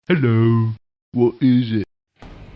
Hello, what is it?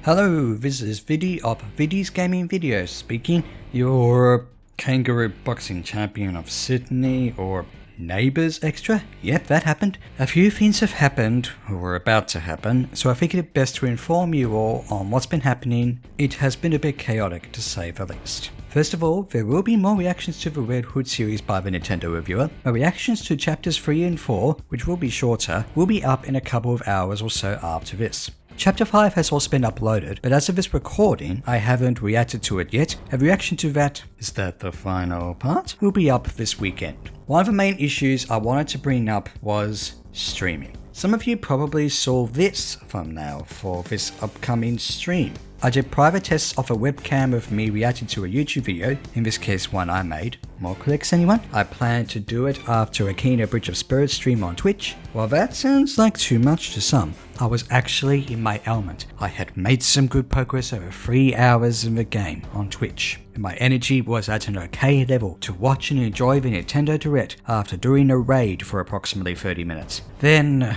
Hello, this is Viddy of Viddy's Gaming Videos speaking, your kangaroo boxing champion of Sydney, or Neighbours extra? Yep, that happened. A few things have happened, or were about to happen, so I figured it best to inform you all on what's been happening. It has been a bit chaotic, to say the least. First of all, there will be more reactions to the Red Hood series by the Nintendo reviewer. My reactions to chapters 3 and 4, which will be shorter, will be up in a couple of hours or so after this. Chapter 5 has also been uploaded, but as of this recording, I haven't reacted to it yet. A reaction to that, is that the final part, will be up this weekend. One of the main issues I wanted to bring up was streaming. Some of you probably saw this thumbnail for this upcoming stream. I did private tests off a webcam of me reacting to a YouTube video, in this case one I made. More clicks anyone? I plan to do it after a Kena Bridge of Spirits stream on Twitch. While that sounds like too much to some, I was actually in my element. I had made some good progress over 3 hours in the game on Twitch, and my energy was at an okay level to watch and enjoy the Nintendo Direct after doing a raid for approximately 30 minutes. Then,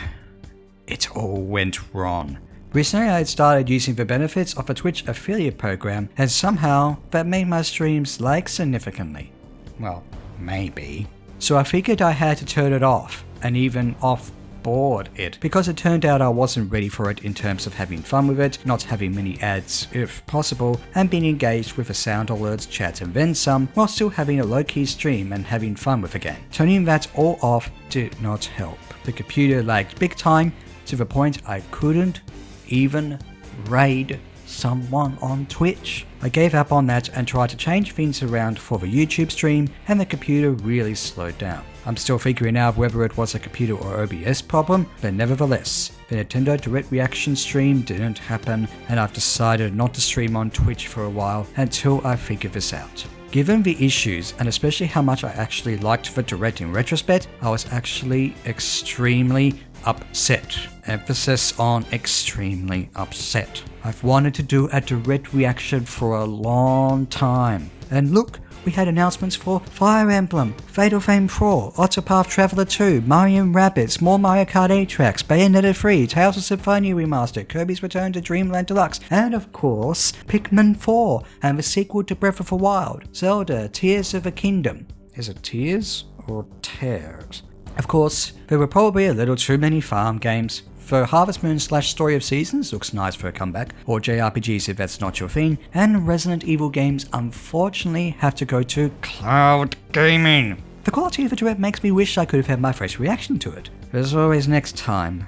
it all went wrong. Recently I had started using the benefits of a Twitch affiliate program, and somehow that made my streams lag significantly. Well, maybe. So I figured I had to turn it off, and even off-board it, because it turned out I wasn't ready for it in terms of having fun with it, not having many ads if possible, and being engaged with the sound alerts, chat and then some, while still having a low-key stream and having fun with the game. Turning that all off did not help. The computer lagged big time, to the point I couldn't even raid someone on Twitch. I gave up on that and tried to change things around for the YouTube stream, and the computer really slowed down. I'm still figuring out whether it was a computer or OBS problem, but nevertheless, the Nintendo Direct Reaction stream didn't happen, and I've decided not to stream on Twitch for a while until I figure this out. Given the issues, and especially how much I actually liked the Direct in retrospect, I was actually extremely upset. Emphasis on extremely upset. I've wanted to do a Direct Reaction for a long time. And look, we had announcements for Fire Emblem, Fatal Frame 4, Octopath Traveler 2, Mario & Rabbids, more Mario Kart 8 tracks, Bayonetta 3, Tales of Symphonia Remastered, Kirby's Return to Dreamland Deluxe, and of course, Pikmin 4, and the sequel to Breath of the Wild, Zelda, Tears of the Kingdom. Is it Tears or Tears? Of course, there were probably a little too many farm games. For Harvest Moon / Story of Seasons looks nice for a comeback, or JRPGs if that's not your thing, and Resident Evil games unfortunately have to go to cloud gaming. The quality of the Direct makes me wish I could have had my fresh reaction to it. There's always next time,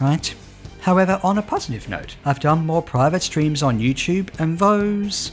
right? However, on a positive note, I've done more private streams on YouTube, and those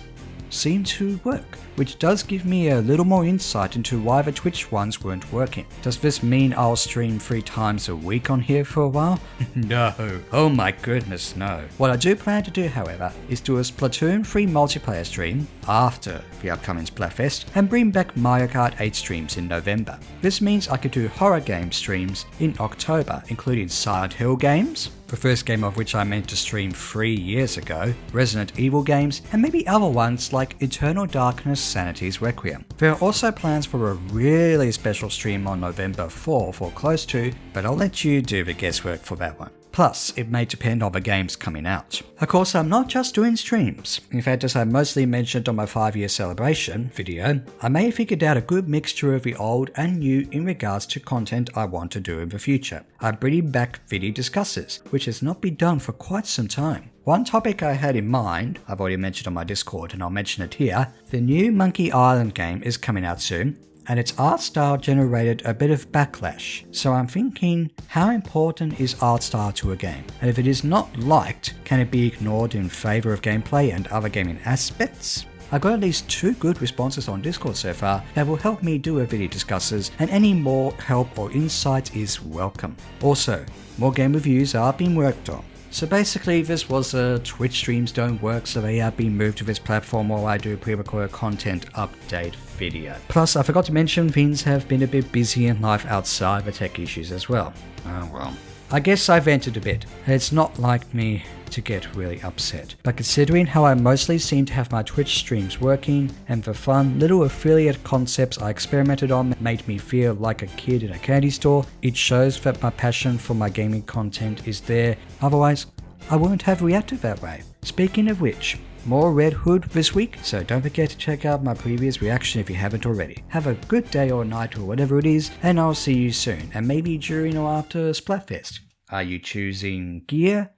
seem to work, which does give me a little more insight into why the Twitch ones weren't working. Does this mean I'll stream 3 times a week on here for a while? No. Oh my goodness, no. What I do plan to do, however, is do a Splatoon 3 multiplayer stream after the upcoming Splatfest, and bring back Mario Kart 8 streams in November. This means I could do horror game streams in October, including Silent Hill games, the first game of which I meant to stream 3 years ago, Resident Evil games, and maybe other ones like Eternal Darkness Sanity's Requiem. There are also plans for a really special stream on November 4 for Close To, but I'll let you do the guesswork for that one. Plus, it may depend on the games coming out. Of course, I'm not just doing streams. In fact, as I mostly mentioned on my 5-year celebration video, I may have figured out a good mixture of the old and new in regards to content I want to do in the future. I'm bringing back Viddy Discusses, which has not been done for quite some time. One topic I had in mind, I've already mentioned on my Discord and I'll mention it here, the new Monkey Island game is coming out soon, and its art style generated a bit of backlash. So I'm thinking, how important is art style to a game? And if it is not liked, can it be ignored in favour of gameplay and other gaming aspects? I got at least 2 good responses on Discord so far that will help me do a Viddy Discusses, and any more help or insight is welcome. Also, more game reviews are being worked on. So basically, this was a Twitch streams don't work, so they are being moved to this platform while I do pre-recorded content update video. Plus, I forgot to mention things have been a bit busy in life outside the tech issues as well. Oh well. I guess I vented a bit. It's not like me to get really upset. But considering how I mostly seem to have my Twitch streams working, and the fun little affiliate concepts I experimented on made me feel like a kid in a candy store, it shows that my passion for my gaming content is there. Otherwise, I wouldn't have reacted that way. Speaking of which, more Red Hood this week, so don't forget to check out my previous reaction if you haven't already. Have a good day or night or whatever it is, and I'll see you soon, and maybe during or after Splatfest. Are you choosing gear,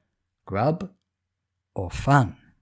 grub, or fun?